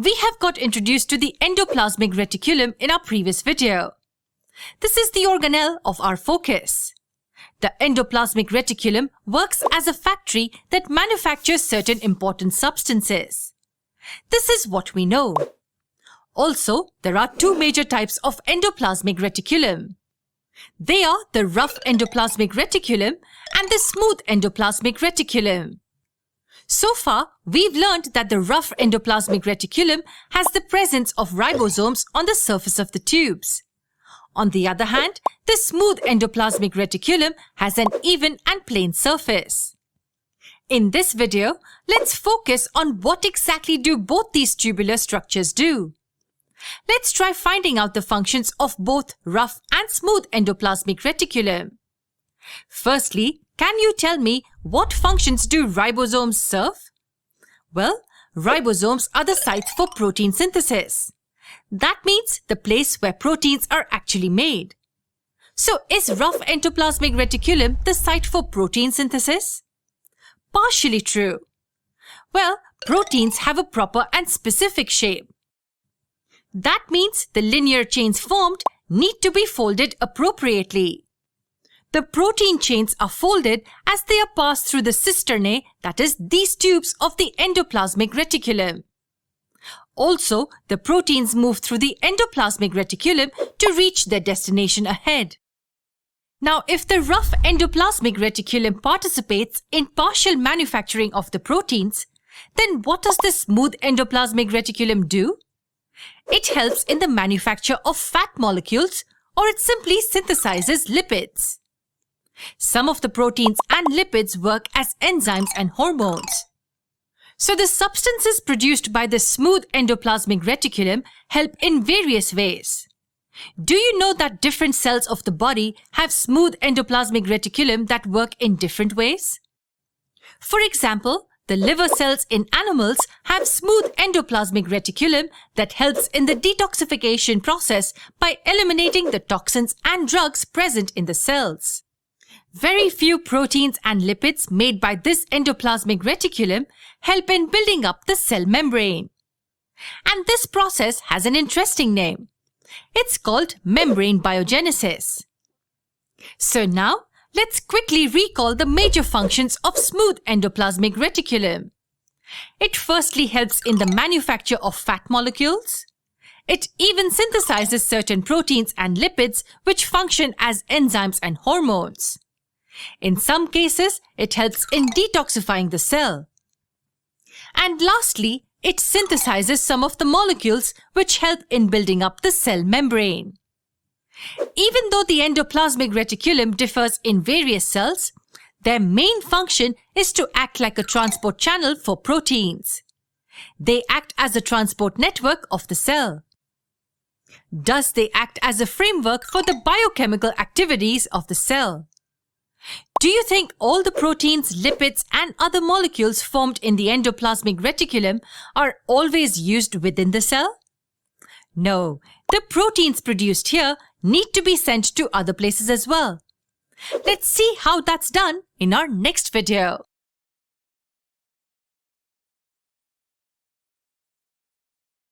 We have got introduced to the endoplasmic reticulum in our previous video. This is the organelle of our focus. The endoplasmic reticulum works as a factory that manufactures certain important substances. This is what we know. Also, there are two major types of endoplasmic reticulum. They are the rough endoplasmic reticulum and the smooth endoplasmic reticulum. So far, we've learned that the rough endoplasmic reticulum has the presence of ribosomes on the surface of the tubes. On the other hand, the smooth endoplasmic reticulum has an even and plain surface. In this video, let's focus on what exactly do both these tubular structures do. Let's try finding out the functions of both rough and smooth endoplasmic reticulum. Firstly, can you tell me what functions do ribosomes serve? Well, ribosomes are the sites for protein synthesis. That means the place where proteins are actually made. So is rough endoplasmic reticulum the site for protein synthesis? Partially true. Well, proteins have a proper and specific shape. That means the linear chains formed need to be folded appropriately. The protein chains are folded as they are passed through the cisternae, that is, these tubes of the endoplasmic reticulum. Also, the proteins move through the endoplasmic reticulum to reach their destination ahead. Now, if the rough endoplasmic reticulum participates in partial manufacturing of the proteins, then what does the smooth endoplasmic reticulum do? It helps in the manufacture of fat molecules, or it simply synthesizes lipids. Some of the proteins and lipids work as enzymes and hormones. So the substances produced by the smooth endoplasmic reticulum help in various ways. Do you know that different cells of the body have smooth endoplasmic reticulum that work in different ways? For example, the liver cells in animals have smooth endoplasmic reticulum that helps in the detoxification process by eliminating the toxins and drugs present in the cells. Very few proteins and lipids made by this endoplasmic reticulum help in building up the cell membrane. And this process has an interesting name. It's called membrane biogenesis. So now, let's quickly recall the major functions of smooth endoplasmic reticulum. It firstly helps in the manufacture of fat molecules. It even synthesizes certain proteins and lipids which function as enzymes and hormones. In some cases, it helps in detoxifying the cell. And lastly, it synthesizes some of the molecules which help in building up the cell membrane. Even though the endoplasmic reticulum differs in various cells, their main function is to act like a transport channel for proteins. They act as a transport network of the cell. Thus, they act as a framework for the biochemical activities of the cell. Do you think all the proteins, lipids, and other molecules formed in the endoplasmic reticulum are always used within the cell? No, the proteins produced here need to be sent to other places as well. Let's see how that's done in our next video.